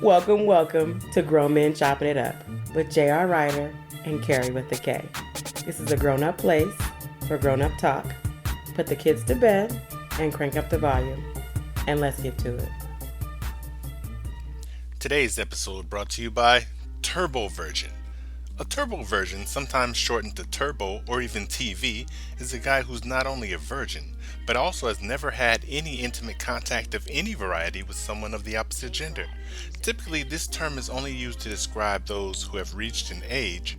Welcome, welcome to Grown Men Chopping It Up with J.R. Ryder and Kerry Witta K. This is a grown-up place for grown-up talk. Put the kids to bed and crank up the volume. And let's get to it. Today's episode brought to you by Turbo Virgin. A turbo virgin, sometimes shortened to turbo or even TV, is a guy who's not only a virgin, but also has never had any intimate contact of any variety with someone of the opposite gender. Typically, this term is only used to describe those who have reached an age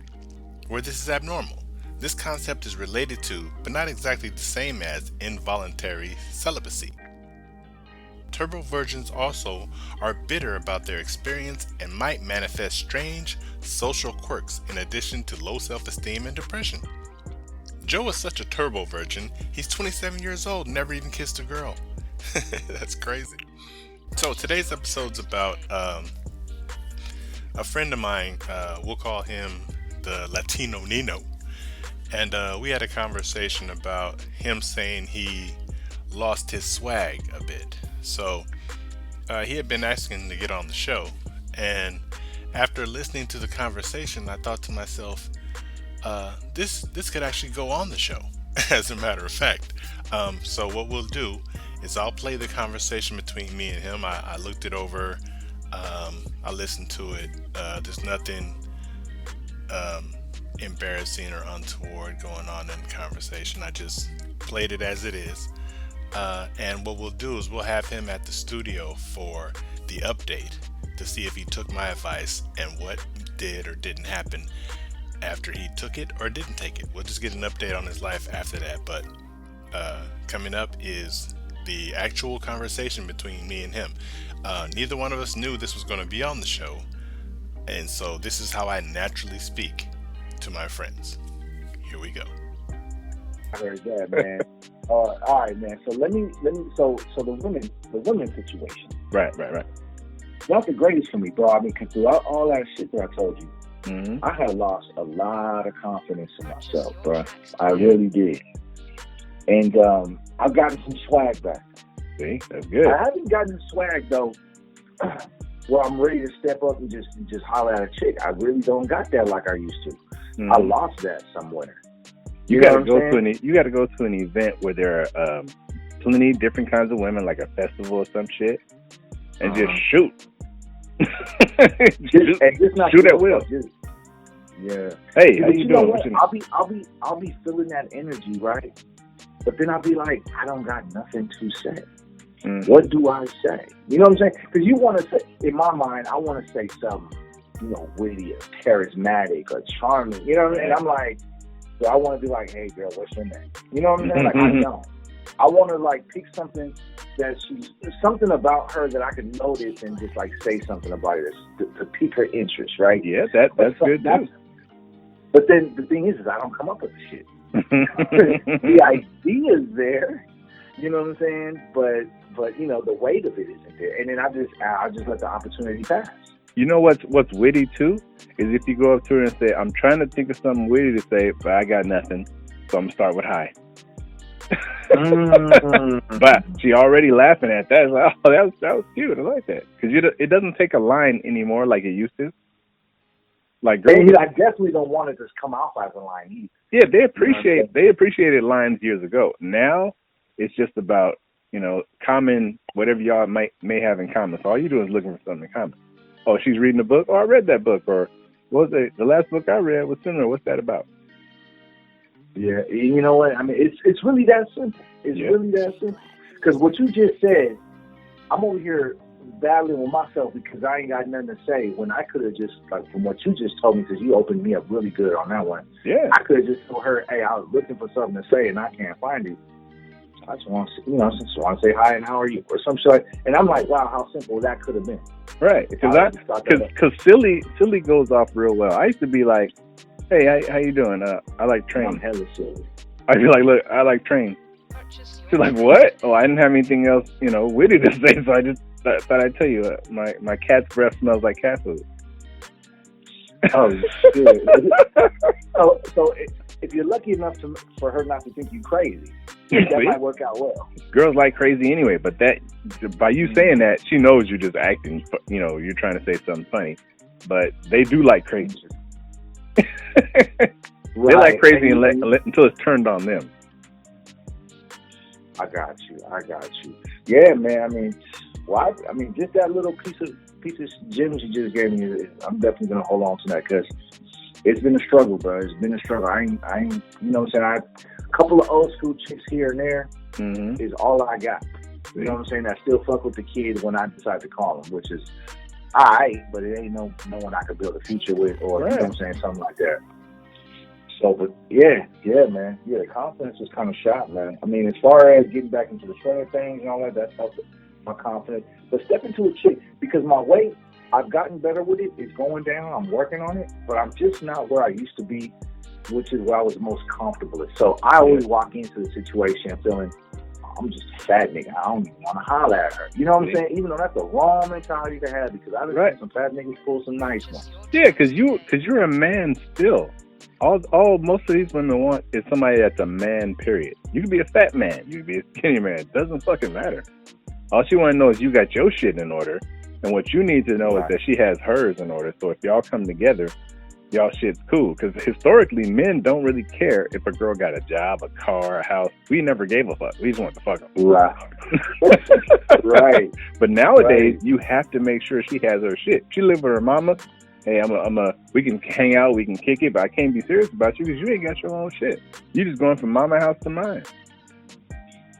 where this is abnormal. This concept is related to, but not exactly the same as, involuntary celibacy. Turbo virgins also are bitter about their experience and might manifest strange social quirks in addition to low self-esteem and depression. Joe is such a turbo virgin, he's 27 years old and never even kissed a girl. That's crazy. So today's episode's about a friend of mine, we'll call him the Latino Nino. And we had a conversation about him saying he lost his swag a bit. So he had been asking to get on the show, and after listening to the conversation, I thought to myself, this could actually go on the show, as a matter of fact. So what we'll do is I'll play the conversation between me and him. I looked it over. I listened to it. There's nothing embarrassing or untoward going on in the conversation. I just played it as it is. And what we'll do is we'll have him at the studio for the update to see if he took my advice and what did or didn't happen after he took it or didn't take it. We'll just get an update on his life after that. But coming up is the actual conversation between me and him. Neither one of us knew this was going to be on the show, and so this is how I naturally speak to my friends. Here we go. I heard that, man. All right, man. So so the women situation. Right. Not the greatest for me, bro. I mean, through all that shit that I told you, I had lost a lot of confidence in myself, bro. I really did. And I've gotten some swag back. See, that's good. I haven't gotten swag though, where I'm ready to step up and just holler at a chick. I really don't got that like I used to. I lost that somewhere. You got to go to an event where there are plenty different kinds of women, like a festival or some shit, and just shoot. Shoot at will. Yeah. Hey, how you doing? I'll be feeling that energy, right? But then I'll be like, I don't got nothing to say. What do I say? You know what I'm saying? Because you want to say, in my mind, I want to say something, witty or charismatic or charming. You know what I mean? And I'm like, so I want to be like, hey girl, what's your name? You know what I'm saying? Like, I don't. I want to pick something that something about her that I can notice and just say something about it to pique her interest, right? Yeah, that's good too. But then the thing is I don't come up with the shit. The idea is there, you know what I'm saying? But the weight of it isn't there. And then I just let the opportunity pass. You know what's witty too is if you go up to her and say, I'm trying to think of something witty to say, but I got nothing, so I'm gonna start with hi. But she already laughing at that. It's like, oh, that was cute. I like that because it doesn't take a line anymore like it used to. Like girls, I definitely don't want it to come off as a line either. Yeah, they appreciated lines years ago. Now it's just about common whatever y'all may have in common. So all you do is looking for something in common. Oh, she's reading a book. Oh, I read that book. Or what was it? The last book I read was similar. What's that about? Yeah, you know what? I mean, it's really that simple. It's really that simple. Because what you just said, I'm over here battling with myself because I ain't got nothing to say when I could have just, from what you just told me, because you opened me up really good on that one. Yeah. I could have just told her, hey, I was looking for something to say and I can't find it. I just want to say hi and how are you or some shit. And I'm like, wow, how simple that could have been. Right, because silly goes off real well. I used to be like, hey, how you doing? I like trains. I'm hella silly. I'd be like, look, I like trains. She's like, what? Oh, I didn't have anything else, witty to say, so I just thought I'd tell you, my cat's breath smells like cat food. Oh, shit. So if you're lucky enough for her not to think you crazy, That might work out well. Girls like crazy anyway, but that by you saying that, she knows you're just acting. You know, you're trying to say something funny, but they do like crazy. They like crazy until it's turned on them. I got you. Yeah, man. I mean, just that little piece of gems you just gave me. I'm definitely gonna hold on to that because it's been a struggle, bro. It's been a struggle. I ain't. You know what I'm saying? A couple of old school chicks here and there is all I got. You know what I'm saying? I still fuck with the kids when I decide to call them, which is alright, but it ain't no one I could build a future with, or you know what I'm saying, something like that. So, but yeah, man. Yeah, the confidence is kind of shot, man. I mean, as far as getting back into the swing of things and all that, that's helped my confidence. But step into a chick, because my weight, I've gotten better with it. It's going down. I'm working on it, but I'm just not where I used to be, which is where I was most comfortable at. So I always walk into the situation feeling, I'm just a fat nigga. I don't even want to holler at her. You know what I'm saying? Even though that's the wrong mentality to have, because I've seen some fat niggas pull some nice ones. Yeah, because you're a man still. All most of these women want is somebody that's a man, period. You can be a fat man, you can be a skinny man. It doesn't fucking matter. All she want to know is you got your shit in order, and what you need to know is that she has hers in order. So if y'all come together, y'all shit's cool. Because historically, men don't really care if a girl got a job, a car, a house. We never gave a fuck. We just wanted to fuck them. Right. Right. But nowadays, you have to make sure she has her shit. She live with her mama. Hey, we can hang out, we can kick it, but I can't be serious about you because you ain't got your own shit. You just going from mama house to mine.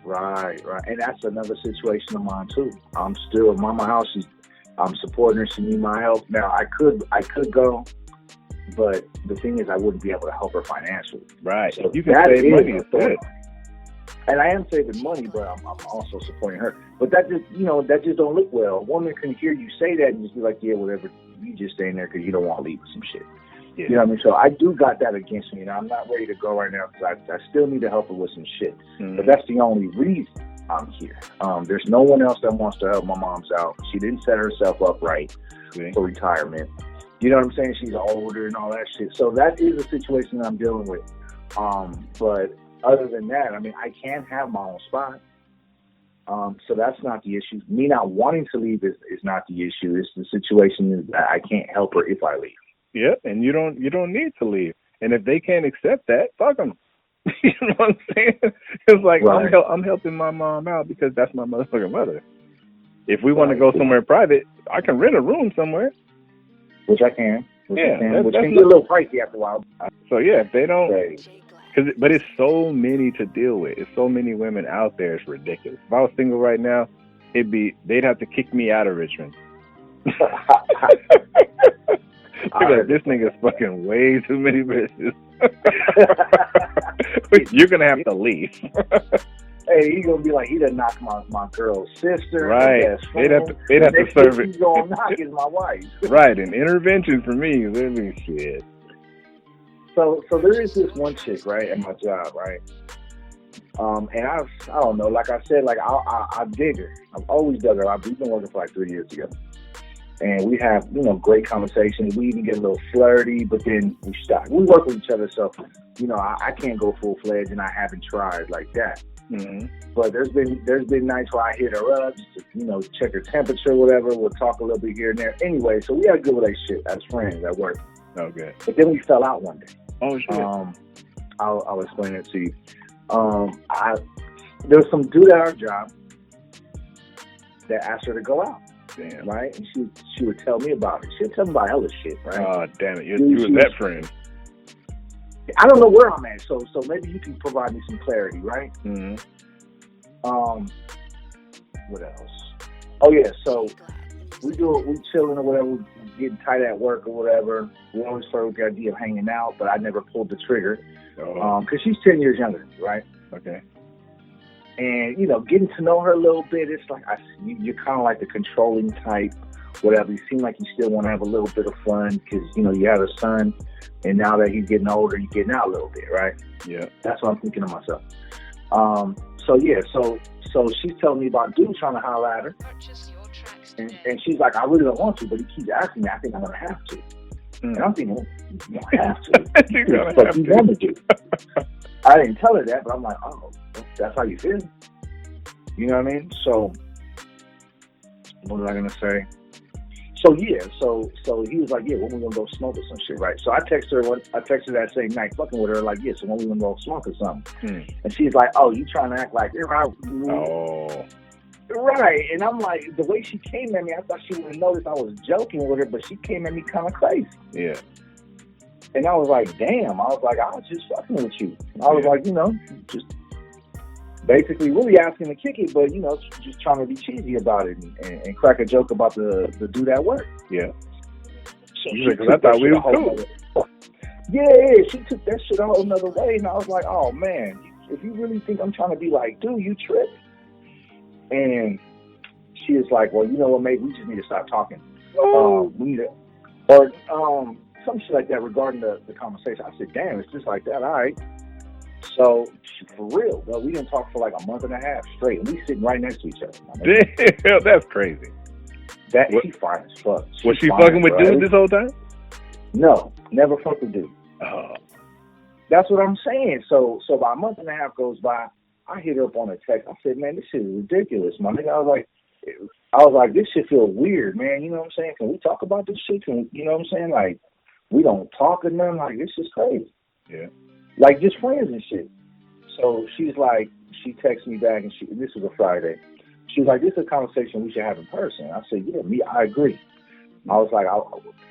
Right. And that's another situation of mine too. I'm still at mama house. I'm supporting her. She needs my help. Now I could go, but the thing is I wouldn't be able to help her financially. Right. So you can save money instead. And I am saving money, but I'm also supporting her. But that just don't look well. A woman can hear you say that and just be like, yeah, whatever. You just staying there because you don't want to leave with some shit. Yeah. You know what I mean? So I do got that against me, and I'm not ready to go right now because I still need to help her with some shit. But that's the only reason I'm here. There's no one else that wants to help my mom's out. She didn't set herself up right for retirement. You know what I'm saying? She's older and all that shit. So that is a situation that I'm dealing with. But other than that, I mean, I can have my own spot. So that's not the issue. Me not wanting to leave is not the issue. It's the situation that I can't help her if I leave. Yeah, and you don't need to leave. And if they can't accept that, fuck them. You know what I'm saying? It's like I'm helping my mom out because that's my motherfucking mother. If we want to go somewhere private, I can rent a room somewhere. Which I can. Which can get a little pricey after a while. So yeah, if they don't. But it's so many to deal with. It's so many women out there. It's ridiculous. If I was single right now, they'd have to kick me out of Richmond. Like, this nigga's fucking way too many bitches. You're gonna have to leave. Hey, he's gonna be like, he done knocked my girl's sister. Right. They'd have to serve it. He's gonna knock is my wife. Right, an intervention for me. That'd be shit. So there is this one chick, right, at my job, right? And I don't know, like I said, like I dig her. I've always dug her. We've been working for like 3 years together. And we have, great conversations. We even get a little flirty, but then we stop. We work with each other, so, I can't go full-fledged, and I haven't tried like that. Mm-hmm. But there's been nights where I hit her up, just to, check her temperature, whatever. We'll talk a little bit here and there. Anyway, so we had a good relationship as friends at work. Okay. But then we fell out one day. Oh, shit. I'll explain it to you. There was some dude at our job that asked her to go out. Damn. Right? And she would tell me about it. She would tell me about hella shit, right? Oh, damn it. You was that friend. I don't know where I'm at, so maybe you can provide me some clarity, right? Mm-hmm. What else? Oh, yeah, so we chilling or whatever, we getting tight at work or whatever. We always started with the idea of hanging out, but I never pulled the trigger. Because she's 10 years younger, right? Okay. And, getting to know her a little bit, it's like you're kind of like the controlling type, whatever. You seem like you still want to have a little bit of fun because, you have a son, and now that he's getting older, you're getting out a little bit, right? Yeah. That's what I'm thinking of myself. So she's telling me about dude trying to holler at her. And she's like, I really don't want to, but he keeps asking me. I think I'm going to have to. And I'm thinking, you don't have to. You're going to but have you to. want to do. I didn't tell her that, but I'm like, oh, That's how you feel. You know what I mean? So, what was I gonna say? So yeah, so he was like, yeah, when we gonna go smoke or some shit, right? So I texted her that same night, fucking with her, like, yeah, so when we gonna go smoke or something? And she's like, oh, you trying to act like you're right? Oh. Right, and I'm like, the way she came at me, I thought she would have noticed I was joking with her, but she came at me kind of crazy. Yeah. And I was like, damn. I was like, I was just fucking with you. I was like, just basically really asking to kick it, but, just trying to be cheesy about it and crack a joke about the dude at work. Yeah. So because I thought we were cool. Yeah, she took that shit a whole nother way, and I was like, oh, man, if you really think I'm trying to be like, dude, you tripped. And she was like, well, you know what, maybe we just need to stop talking. We need to, or some shit like that regarding the conversation. I said, damn, it's just like that, all right. So, for real, though, we didn't talk for like a month and a half straight, and we sitting right next to each other. Damn, that's crazy. She fine as fuck. Was she fucking with dude this whole time? No, never fucked with dude. Oh. That's what I'm saying. So about a month and a half goes by, I hit her up on a text. I said, man, this shit is ridiculous, my nigga. I was like, this shit feel weird, man. You know what I'm saying? Can we talk about this shit? You know what I'm saying? Like, we don't talk or nothing. Like, this is crazy. Yeah. Like, just friends and shit. So she's like, she texts me back, and this was a Friday. She was like, this is a conversation we should have in person. I said, yeah, I agree. I was like,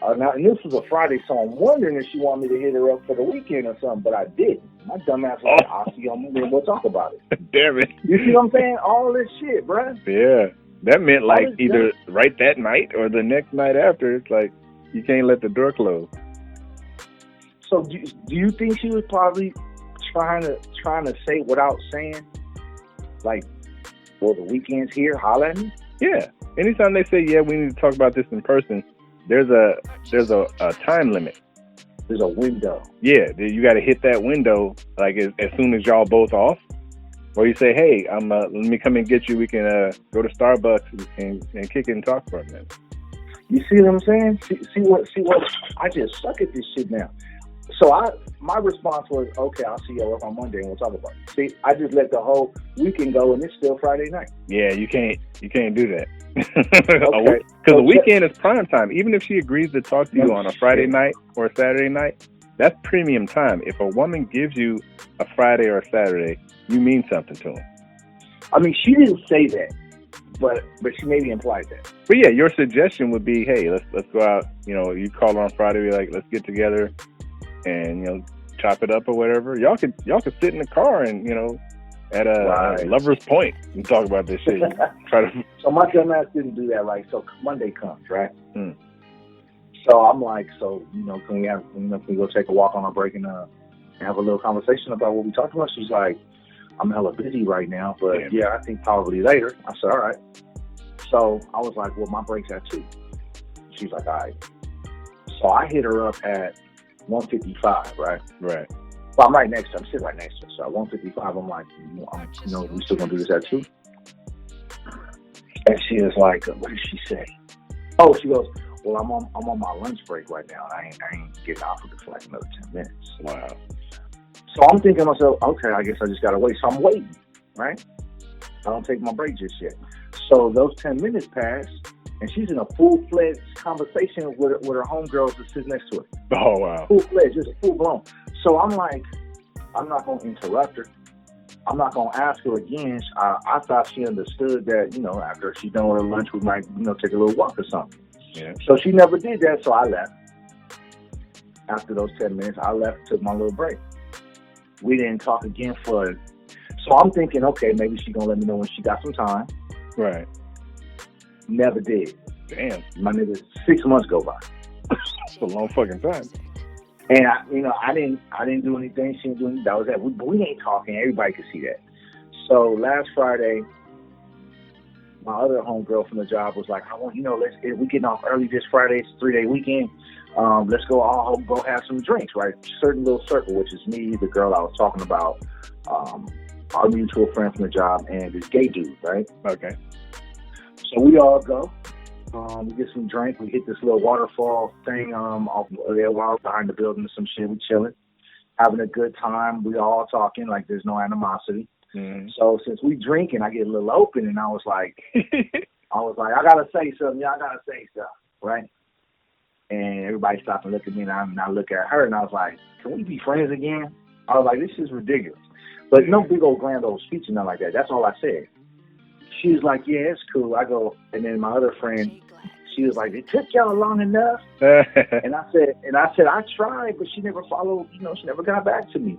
and this was a Friday, so I'm wondering if she wanted me to hit her up for the weekend or something, but I didn't. My dumb ass was like, I'll see you on Monday and we'll talk about it. Damn it. You see what I'm saying? All this shit, bruh. Yeah. That meant like either right that night or the next night after. It's like, you can't let the door close. So do you think she was probably trying to say without saying, like, well, the weekend's here, holla at me? Yeah. Anytime they say, yeah, we need to talk about this in person, there's a time limit. There's a window. Yeah, you got to hit that window like as soon as y'all both off, or you say, hey, let me come and get you. We can go to Starbucks and kick it and talk for a minute. You see what I'm saying? See what? I just suck at this shit now. So my response was, okay, I'll see y'all on Monday and we'll talk about it. See, I just let the whole weekend go and it's still Friday night. Yeah, you can't do that. Okay. Because the weekend is prime time. Even if she agrees to talk to you on a Friday night or a Saturday night, that's premium time. If a woman gives you a Friday or a Saturday, you mean something to them. I mean, she didn't say that, but she maybe implied that. But yeah, your suggestion would be, hey, let's go out. You call her on Friday, be like, let's get together and chop it up or whatever. Y'all could sit in the car and at a Lover's Point and talk about this shit. So my dumb ass didn't do that, right? So Monday comes, right? So I'm like, can we go take a walk on our break and have a little conversation about what we talked about? She's like, I'm hella busy right now, but yeah, I think probably later. I said, all right. So I was like, well, my break's at 2. She's like, all right. So I hit her up at 1:55, right? Right. Well, I'm right next to her. I'm sitting right next to her. So at 1:55, I'm like, we still gonna do this at 2? And she is like, what did she say? Oh, she goes, well, I'm on my lunch break right now, and I ain't getting off of it for like another 10 minutes. Wow. So I'm thinking to myself, okay, I guess I just gotta wait. So I'm waiting, right? I don't take my break just yet. So those 10 minutes pass, and she's in a full-fledged conversation with her homegirls that sit next to her. Oh, wow. Full-fledged, just full-blown. So I'm like, I'm not going to interrupt her. I'm not going to ask her again. I thought she understood that, after she's done with her lunch, we might, take a little walk or something. Yeah. So she never did that, so I left. After those 10 minutes, I left, took my little break. We didn't talk again so I'm thinking, okay, maybe she's going to let me know when she got some time. Right. Never did. Damn. My nigga, 6 months go by. That's a long fucking time. And I didn't do anything. She didn't do anything. That was that. But we ain't talking. Everybody could see that. So last Friday, my other homegirl from the job was like, we getting off early this Friday. It's a 3-day weekend. Let's go all go have some drinks, right? Certain little circle, which is me, the girl I was talking about, our mutual friend from the job, and this gay dude, right? Okay. So we all go. We get some drink. We hit this little waterfall thing off there while behind the building or some shit. We chilling, having a good time. We all talking like there's no animosity. Mm-hmm. So since we drinking, I get a little open, and I was like, I gotta say something. Y'all gotta say something, right? And everybody stopped and looked at me, and I look at her, and I was like, can we be friends again? I was like, this is ridiculous. But no big old grand old speech or nothing like that. That's all I said. She was like, yeah, it's cool. I go, and then my other friend, she was like, it took y'all long enough. and I said, I tried, but she never followed, she never got back to me.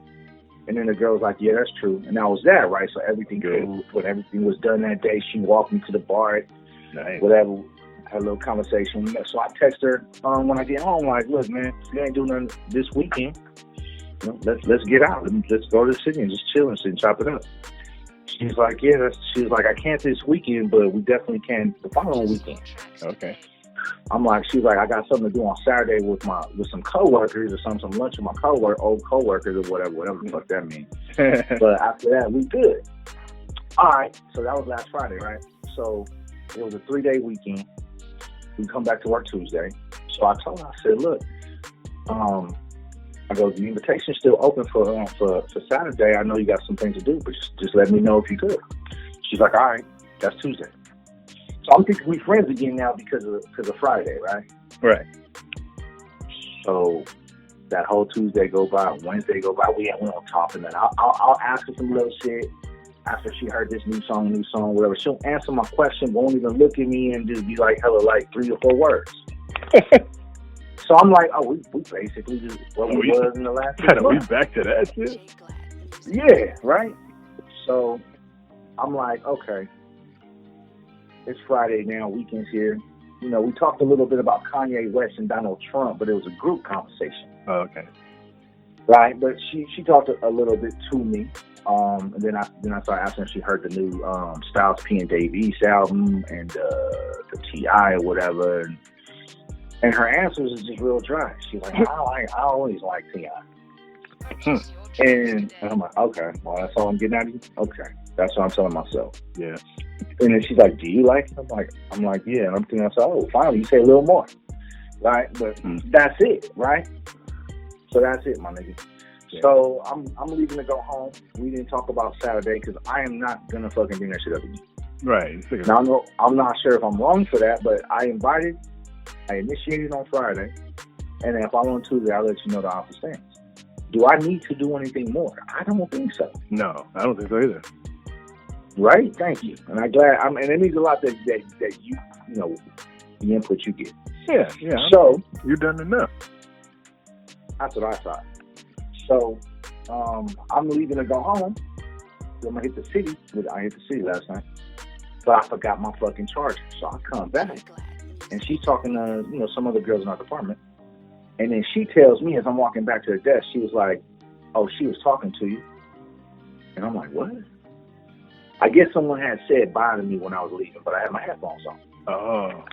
And then the girl was like, yeah, that's true. And that was that, right? So everything cool. When everything was done that day, she walked me to the bar, nice. Whatever, had a little conversation. So I text her when I get home, like, look, man, you ain't doing nothing this weekend. Let's get out. Let's go to the city and just chill and sit and chop it up. She's like, yeah. She was like, I can't this weekend, but we definitely can the following weekend. Okay. She's like, I got something to do on Saturday with some coworkers or some lunch with my old coworkers or whatever the fuck that means. But after that, we good. All right. So that was last Friday, right? So it was a 3-day weekend. We come back to work Tuesday. So I told her, I said, look, I go, the invitation's still open for Saturday. I know you got some things to do, but just let me know if you could. She's like, all right, that's Tuesday. So I'm thinking we friends again now because of Friday, right? Right. So that whole Tuesday go by, Wednesday go by, we don't talk, and then I'll ask her some little shit after she heard this new song, whatever. She'll answer my question, won't even look at me, and just be like, hella, like 3 or 4 words. So I'm like, we basically just what we was in the last 6 months. We back to that shit? Yeah, right? So I'm like, okay, it's Friday now, weekend's here. We talked a little bit about Kanye West and Donald Trump, but it was a group conversation. Oh, okay. Right, but she talked a little bit to me. And then I started asking if she heard the new Styles P and Dave East album and the T.I. or whatever. And her answers is just real dry. She's like, I always like T.I. And I'm like, okay, well, that's all I'm getting out of you? Okay. That's what I'm telling myself. Yeah. And then she's like, do you like it? I'm like, yeah. And I'm thinking, oh, finally, you say a little more. Right? But that's it, right? So that's it, my nigga. Yeah. So I'm leaving to go home. We didn't talk about Saturday because I am not going to fucking bring that shit up again. Right. Now, I'm not sure if I'm wrong for that, but I initiated on Friday, and then if I want Tuesday, I'll let you know the offer stands. Do I need to do anything more? I don't think so. No, I don't think so either. Right? Thank you. And I'm glad. And it means a lot that you, the input you get. Yeah. So you've done enough. That's what I thought. So I'm leaving to go home. I'm gonna hit the city. I hit the city last night, but I forgot my fucking charger. So I come back, and she's talking to some other girls in our department. And then she tells me as I'm walking back to the desk, she was like, oh, she was talking to you. And I'm like, what? I guess someone had said bye to me when I was leaving, but I had my headphones on. Oh.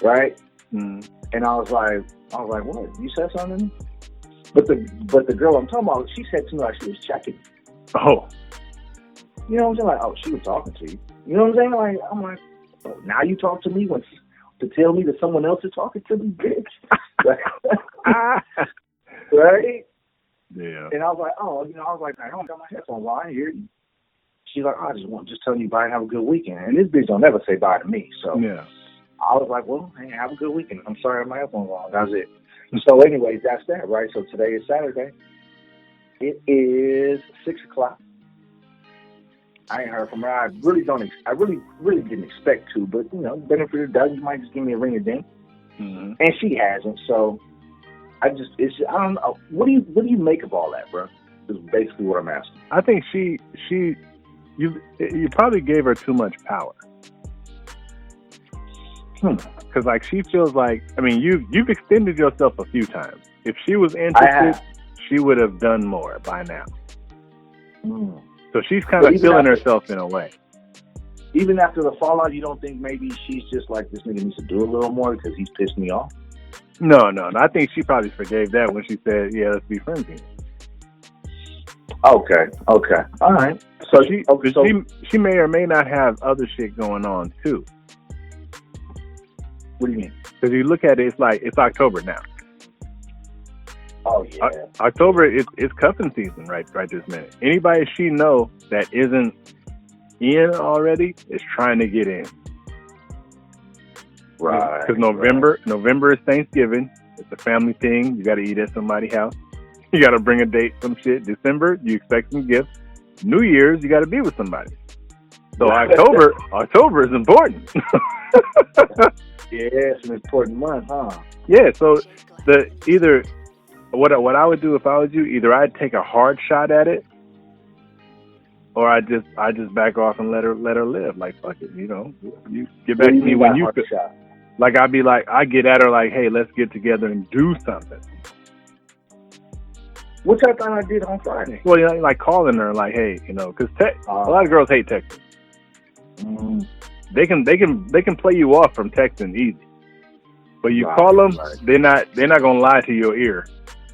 Right? Mm. And I was like, what? You said something to me? But the girl I'm talking about, she said to me like she was checking me. Oh. You know what I'm saying? Like, oh, she was talking to you. You know what I'm saying? Like, I'm like, oh, now you talk to me to tell me that someone else is talking to me, bitch. Right? Yeah. And I was like, I don't got my headphones on. I hear you. She's like, I just telling you bye and have a good weekend. And this bitch don't never say bye to me. So yeah. I was like, well, hey, have a good weekend. I'm sorry I have my headphones on. That's it. So anyways, that's that, right? So today is Saturday. It is 6:00. I ain't heard from her. I really didn't expect to, but benefit of the doubt, you might just give me a ring of ding. Mm-hmm. And she hasn't. So I don't know. What do you make of all that, bro? Is basically what I'm asking. I think you probably gave her too much power. Because like she feels like, I mean, you've extended yourself a few times. If she was interested, she would have done more by now. So she's kind of feeling herself in a way. Even after the fallout, you don't think maybe she's just like, this nigga needs to do a little more because he's pissed me off? No. I think she probably forgave that when she said, yeah, let's be friends again. Okay. All right. So she may or may not have other shit going on too. What do you mean? Because you look at it, it's October now. Oh yeah. October, it's cuffing season right this minute. Anybody she know that isn't in already is trying to get in. Right. Because November is Thanksgiving. It's a family thing. You got to eat at somebody's house. You got to bring a date, some shit. December, you expect some gifts. New Year's, you got to be with somebody. So October is important. Yeah, it's an important month, huh? Yeah. So what I would do if I was you, either I'd take a hard shot at it, or I just back off and let her live. Like, fuck it, you get back to me when you feel. Like, I'd be like, I get at her like, hey, let's get together and do something. Which I thought I did on Friday. Well, like calling her like, hey, because a lot of girls hate texting. Mm-hmm. They can play you off from texting easy, but you call them, they're not gonna lie to your ear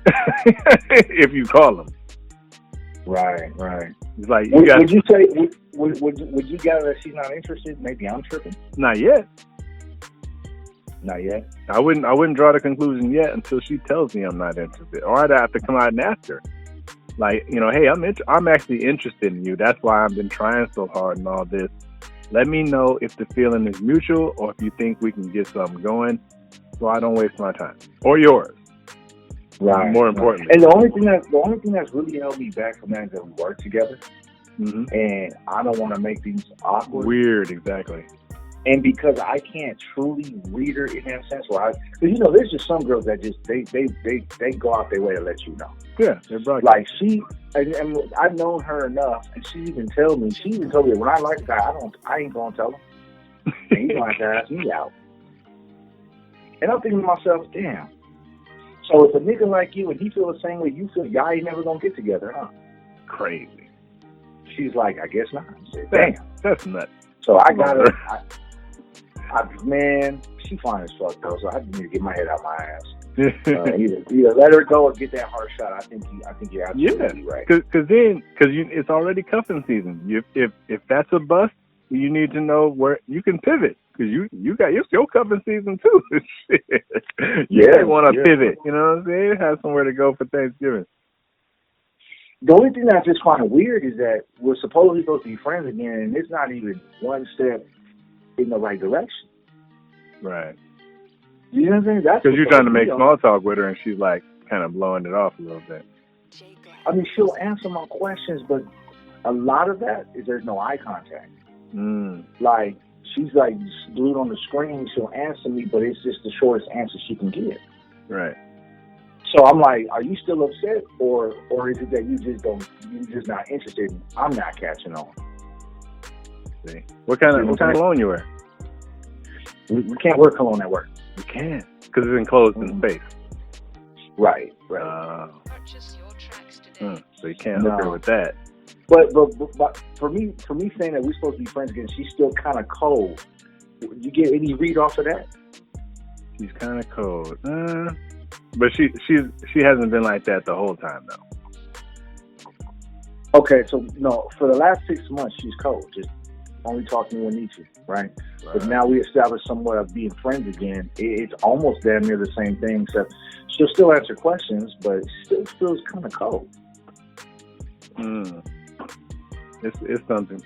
if you call them. Right. It's like would you say would you gather that she's not interested? Maybe I'm tripping. Not yet. Not yet. I wouldn't draw the conclusion yet until she tells me I'm not interested, or I'd have to come out and ask her, like, hey, I'm actually interested in you. That's why I've been trying so hard and all this. Let me know if the feeling is mutual or if you think we can get something going, so I don't waste my time or yours. Right. More importantly, and the only thing that's really held me back from that is that we work together, and I don't want to make things awkward. Weird, exactly. And because I can't truly read her in that sense, because there's just some girls that just they go out their way to let you know. Yeah, they're broad. Like and I've known her enough, and she even told me that when I like a guy, I ain't gonna tell him. And he's gonna have to ask me out. And I'm thinking to myself, damn. So if a nigga like you and he feel the same way you feel, y'all ain't never gonna get together, huh? Crazy. She's like, I guess not. I said, damn, that's nuts. So I got her. Man, she fine as fuck though. So I just need to get my head out my ass. Either let her go or get that hard shot. I think you're absolutely right. Because it's already cuffing season. If that's a bust, you need to know where you can pivot, because you got your cuffing season too. You may want to pivot. You know what I'm saying? Have somewhere to go for Thanksgiving. The only thing I just find weird is that we're supposedly supposed to be friends again, and it's not even one step in the right direction. Right. You know what I'm saying? That's because you're trying to make small talk with her, and she's like kind of blowing it off a little bit. I mean, she'll answer my questions, but a lot of that is there's no eye contact. Like, she's like glued on the screen. She'll answer me, but it's just the shortest answer she can give. Right. So I'm like, are you still upset, or is it that you're just not interested? I'm not catching on. See, what kind of cologne you wear? We can't wear cologne at work. We can't, because it's enclosed in space. Right. So you can't hook her with that. But for me saying that we're supposed to be friends again, she's still kind of cold. You get any read off of that? She's kind of cold. But she hasn't been like that the whole time though. Okay, so no, for the last 6 months she's cold, just only talking when need to, right? But now we established somewhat of being friends again. It's almost damn near the same thing, except she'll still answer questions, but it still feels kind of cold. It's something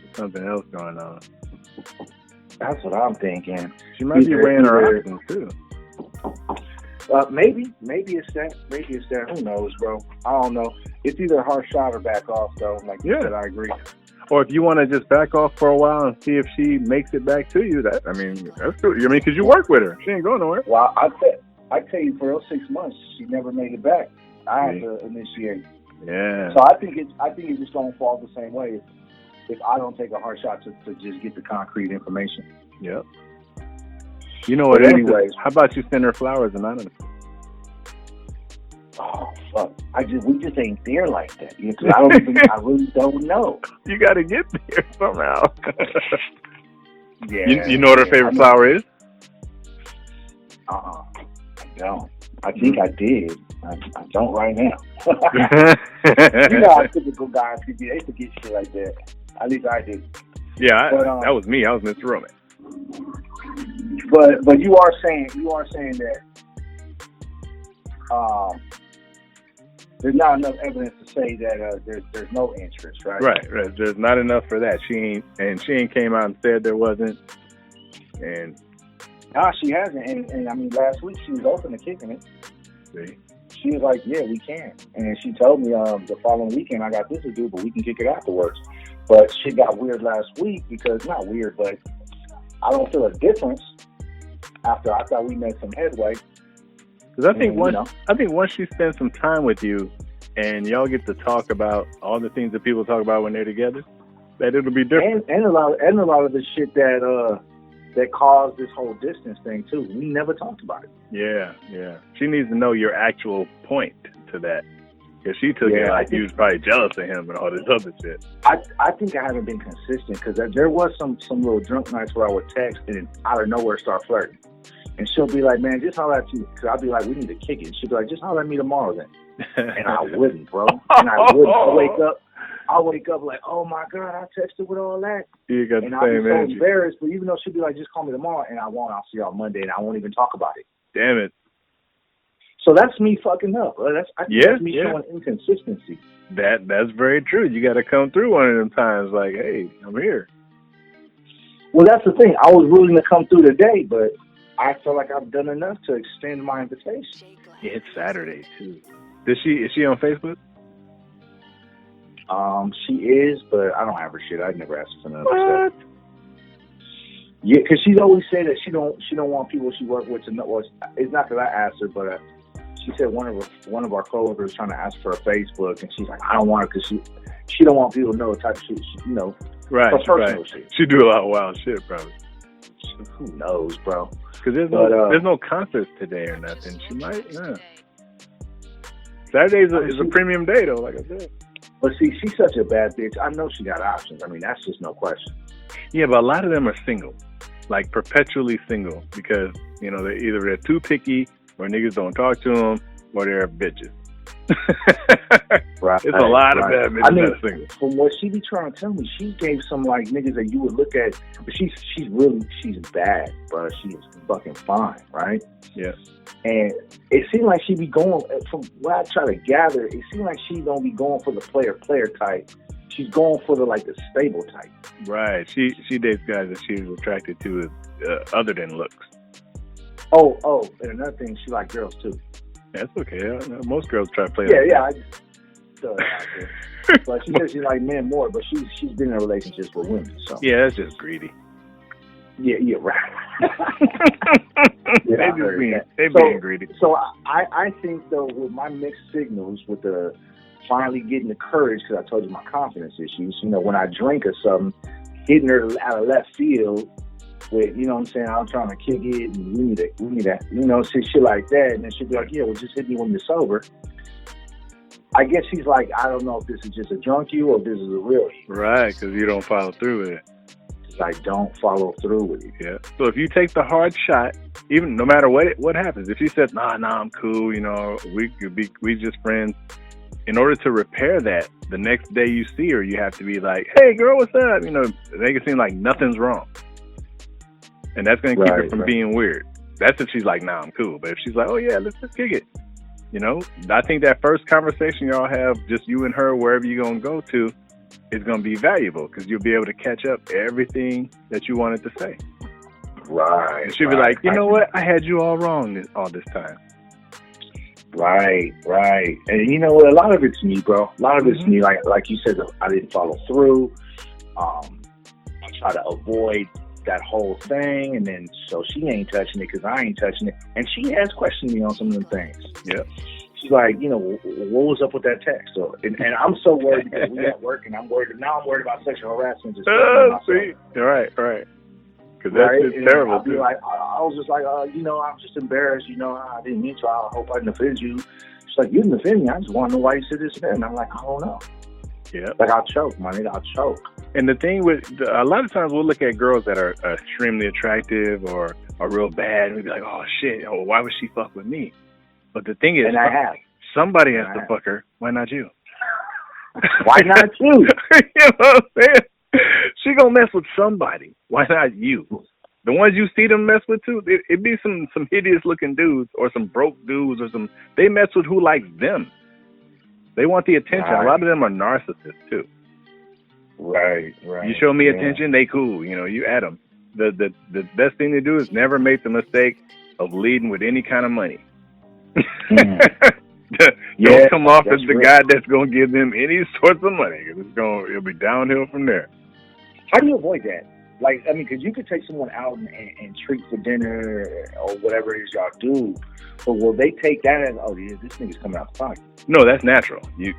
else going on. That's what I'm thinking. She might be weighing her options too. Maybe it's that. Who knows, bro? I don't know. It's either a hard shot or back off, though. Like you said, I agree. Or if you want to just back off for a while and see if she makes it back to you, that's good. Because you work with her. She ain't going nowhere. Well, I tell you, for those 6 months, she never made it back. I had to initiate. Yeah. So I think it's just gonna fall the same way if I don't take a hard shot to just get the concrete information. Yep. You know what? Anyways, how about you send her flowers anonymously? Oh fuck! We just ain't there like that. Because I really don't know. You got to get there somehow. You know what her favorite flower is? I don't. I think I did. I don't right now. You know how typical guys could be. They forget shit like that. At least I did. Yeah, that was me. I was Mr. Roman. But you are saying that there's not enough evidence to say that there's no interest, right? Right. There's not enough for that. She ain't came out and said there wasn't. And nah, she hasn't. And I mean, last week she was open to kicking it. see, She was like, yeah, we can. And she told me the following weekend, I got this to do, but we can kick it afterwards. But shit got weird last week because, not weird, but I don't feel a difference after I thought we made some headway. because I think once she spends some time with you and y'all get to talk about all the things that people talk about when they're together, that it'll be different. And a lot of the shit that caused this whole distance thing too. We never talked about it. Yeah. She needs to know your actual point to that. Because she took it like you was probably jealous of him and all this other shit. I think I haven't been consistent because there was some little drunk nights where I would text and out of nowhere start flirting. And she'll be like, man, just holler at you. Because I'll be like, we need to kick it. She'll be like, just holler at me tomorrow then. And I wouldn't, bro. And I wouldn't. I'll wake up like, oh my God, I texted with all that. You got and the I'll be same so energy. embarrassed. But even though she'll be like, just call me tomorrow, and I won't. I'll see y'all Monday, and I won't even talk about it. Damn it. So that's me fucking up. I think that's me showing inconsistency. That's very true. You got to come through one of them times like, hey, I'm here. Well, that's the thing. I was willing to come through today, but I feel like I've done enough to extend my invitation. Yeah, it's Saturday too. Is she on Facebook? She is, but I don't have her shit. I'd never asked her for none of What? stuff. Yeah, because she's always said that she don't want people she work with to know. Well, it's not that I asked her, but she said one of our coworkers was trying to ask for her Facebook, and she's like, I don't want her because she don't want people to know the type of shit Right, her personal shit. She do a lot of wild shit, probably. Who knows, bro? Because there's no concerts today or nothing. She might, Saturday is a premium day, though, like I said. But see, she's such a bad bitch. I know she got options. I mean, that's just no question. Yeah, but a lot of them are single, like perpetually single, because, they're too picky, or niggas don't talk to them, or they're bitches. Right. It's a lot of bad bitches that are single. From what she be trying to tell me, she gave some like niggas that you would look at, but she's bad, bro. She's fucking fine, right? Yeah. And it seemed like she be going, from what I try to gather, it seemed like she don't be going for the player type. She's going for the stable type. Right. She dates guys that she's attracted to other than looks. Oh, and another thing, she like girls too. That's okay. Most girls try to play. Yeah. I just throw it out there. But she says she like men more, but she's been in relationships with women. So yeah, that's just greedy. Yeah, right. They being greedy. So I think though, with my mixed signals, with the finally getting the courage, because I told you my confidence issues. When I drink or something, hitting her out of left field with, what I'm saying, I'm trying to kick it, and we need that, shit like that, and then she'll be like, yeah, well, just hit me when you're sober. I guess she's like, I don't know if this is just a drunk you or if this is a real you. Right, because you don't follow through with it. I don't follow through with it. Yeah. So if you take the hard shot, even no matter what happens, if she says, nah, I'm cool, we just friends. In order to repair that, the next day you see her, you have to be like, hey, girl, what's up? Make it seem like nothing's wrong. And that's going to keep her from being weird. That's if she's like, nah, I'm cool. But if she's like, oh, yeah, let's just kick it. I think that first conversation y'all have, just you and her, wherever you're going to go to, is going to be valuable because you'll be able to catch up everything that you wanted to say. Right. And she'll be like, you know what? I had you all wrong all this time. Right. And you know what? A lot of it's me, bro. A lot of it's me. Like you said, I didn't follow through. I try to avoid that whole thing, and then so she ain't touching it because I ain't touching it. And she has questioned me on some of them things. Yeah. She's like, what was up with that text? So, and I'm so worried because we at work, and I'm worried about sexual harassment. Just see, right. Because that's just terrible. I'll be like, I was just like, I'm just embarrassed. I didn't mean to. I hope I didn't offend you. She's like, you didn't offend me. I just want to know why you said this and that. And I'm like, I don't know. Yeah. Like, I'll choke, my nigga. I'll choke. And the thing a lot of times we'll look at girls that are extremely attractive or are real bad, and we'll be like, oh shit, why would she fuck with me? But the thing is, and I have. Somebody has to fuck her. Why not you? Why not you? You know what I'm saying? She gonna mess with somebody. Why not you? The ones you see them mess with too, it be some hideous looking dudes or some broke dudes or they mess with who likes them. They want the attention. Right. A lot of them are narcissists too. Right. You show me attention, they cool. You know, you add them. The best thing to do is never make the mistake of leading with any kind of money. Don't come off as the guy that's going to give them any sorts of money. It'll be downhill from there. How do you avoid that? Like, I mean, because you could take someone out and treat for dinner or whatever it is y'all do, but will they take that as, oh, yeah, this nigga's coming out the pocket? No, that's natural. You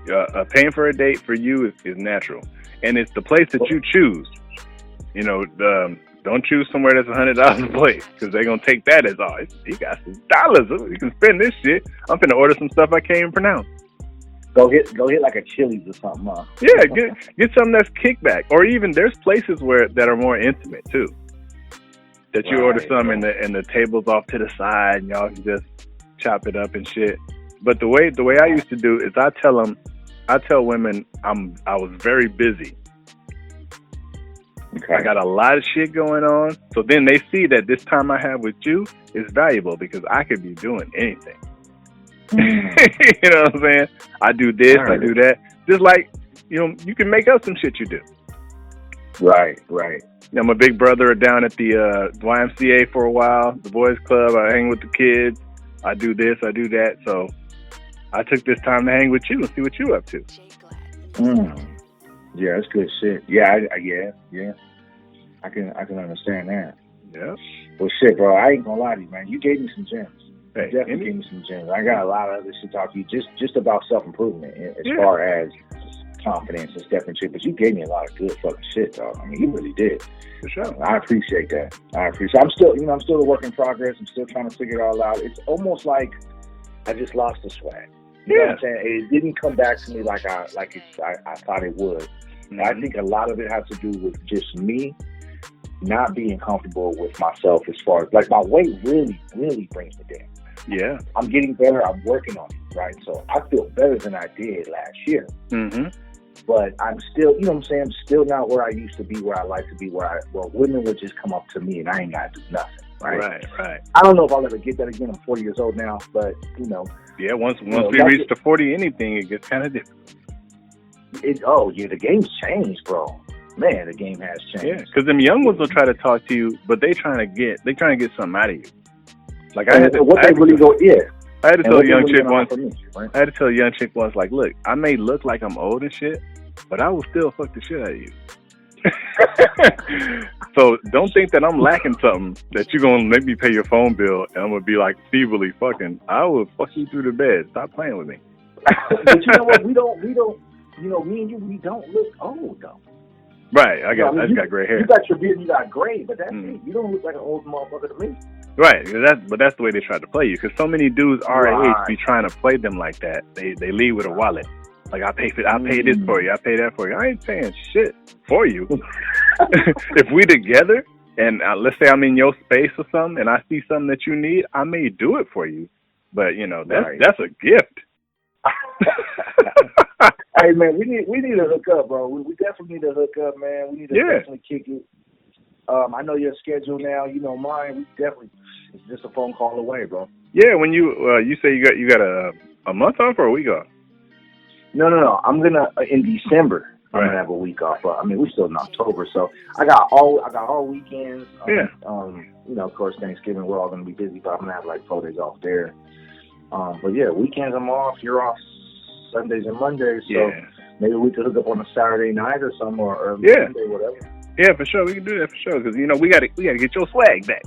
paying for a date for you is natural, and it's the place that you choose. You know, don't choose somewhere that's $100 a plate, because they're gonna take that as, oh, he got some dollars. You can spend this shit. I'm finna order some stuff I can't even pronounce. Go hit like a Chili's or something, huh? Yeah, get something that's kickback, or even there's places that are more intimate too. That you order something and the table's off to the side and y'all can just chop it up and shit. But the way I used to do is I tell women I was very busy. Okay. I got a lot of shit going on, so then they see that this time I have with you is valuable because I could be doing anything. You know what I'm saying? I do this, I do that. Just like, you know, you can make up some shit you do. Right. I'm a big brother down at the YMCA for a while, the boys club. I hang with the kids. I do this, I do that. So I took this time to hang with you and see what you up to. Yeah, that's good shit. Yeah, I can understand that. Yeah. Well, shit, bro, I ain't gonna lie to you, man. You gave me some gems. Hey, definitely gave me some gems. I got a lot of other shit to talk to you just about self-improvement as far as confidence and stepping shit. But you gave me a lot of good fucking shit, dog. I mean, you really did. For sure. I appreciate that. I'm still a work in progress. I'm still trying to figure it all out. It's almost like I just lost the swag. You know what I'm saying? It didn't come back to me like I thought it would. Mm-hmm. I think a lot of it has to do with just me not being comfortable with myself as far as, like, my weight really, really brings me down. Yeah. I'm getting better. I'm working on it, right? So I feel better than I did last year. Mm-hmm. But I'm still, you know what I'm saying? I'm still not where I used to be, where I like to be, where women would just come up to me and I ain't got to do nothing, right? Right. I don't know if I'll ever get that again. I'm 40 years old now, but, you know. Yeah, once we reach the 40 anything, it gets kind of difficult. The game's changed, bro. Man, the game has changed. Yeah, because them young ones will try to talk to you, but they trying to get something out of you. Like I had to tell a young chick once. I had to tell a young chick once, like, look, I may look like I'm old and shit, but I will still fuck the shit out of you. So don't think that I'm lacking something that you're gonna make me pay your phone bill and I'm gonna be like feebly fucking. I will fuck you through the bed. Stop playing with me. But you know what? We don't. You know, me and you, we don't look old though. Right. I just got gray hair. You got your beard, you got gray, but that's it. You don't look like an old motherfucker to me. Right. That's the way they try to play you. Because so many dudes our age be trying to play them like that. They lead with a wallet. Like, I pay this for you. I pay that for you. I ain't paying shit for you. If we together and let's say I'm in your space or something and I see something that you need, I may do it for you. But, you know, that's a gift. Hey, man, we need to hook up, bro. We definitely need to hook up, man. We need to definitely kick it. I know your schedule now. You know mine. We definitely, it's just a phone call away, bro. Yeah, when you say you got a month off or a week off? No. I'm gonna in December. I'm gonna have a week off. But I mean, we're still in October, so I got all weekends. You know, of course, Thanksgiving we're all gonna be busy, but I'm gonna have like 4 days off there. But yeah, weekends I'm off. You're off Sundays and Mondays, so maybe we could hook up on a Saturday night or something, or early Sunday, whatever. Yeah, for sure, we can do that for sure. Because you know we gotta get your swag back.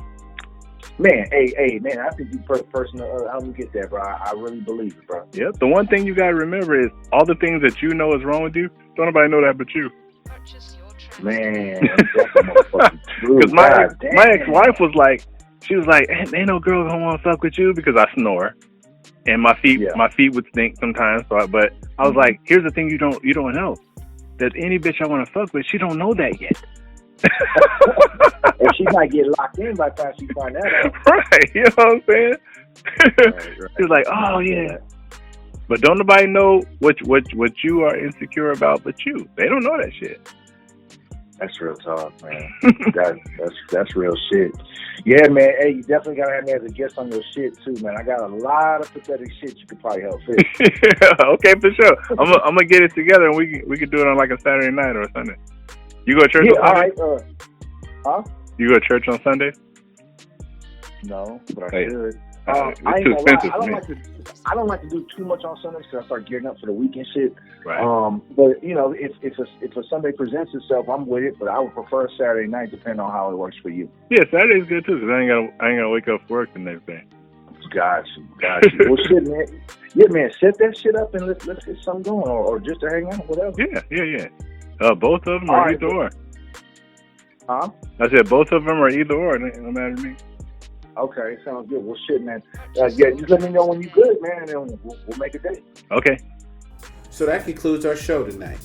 Man, hey, man, I think you person to help me get that, bro. I really believe it, bro. Yeah, the one thing you gotta remember is all the things that you know is wrong with you. Don't nobody know that but you. Man, because my ex-wife was like, she was like, ain't no girl gonna want to fuck with you because I snore. And my feet would stink sometimes. But I was like, here's the thing you don't know. That any bitch I want to fuck with, she don't know that yet. And she might get locked in by the time she find that out. Right, you know what I'm saying? Right. She was like, oh yeah. But don't nobody know what you are insecure about but you. They don't know that shit. That's real talk, man. that's real shit. Yeah, man. Hey, you definitely gotta have me as a guest on your shit too, man. I got a lot of pathetic shit you could probably help fix. Okay, for sure. I'm gonna get it together and we can do it on like a Saturday night or a Sunday. You go to church on Sunday? All right. Huh? You go to church on Sunday? No, but I should. It's I ain't too gonna lie. expensive for me. I don't like to do too much on Sundays because I start gearing up for the weekend shit. Right. But you know, if a Sunday presents itself, I'm with it. But I would prefer Saturday night, depending on how it works for you. Yeah, Saturday's good too because I ain't gotta wake up for work the next day. Got you. Well, shit, man. Yeah, man. Set that shit up and let's get something going, or just to hang out, whatever. Yeah. Both of them are either or. Huh? I said both of them are either or. It don't matter to me. Okay, sounds good. Well, shit, man. Yeah, just let me know when you're good, man, and then we'll make a date. Okay. So that concludes our show tonight.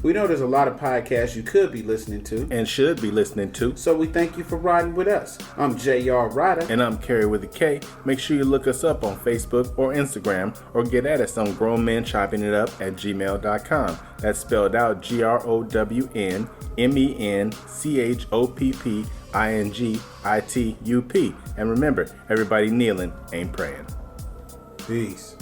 We know there's a lot of podcasts you could be listening to. And should be listening to. So we thank you for riding with us. I'm J.R. Ryder. And I'm Kerry Witta K. Make sure you look us up on Facebook or Instagram or get at us on grownmenchoppingitup@gmail.com. That's spelled out GROWNMENCHOPPINGITUP. And remember, everybody kneeling ain't praying. Peace.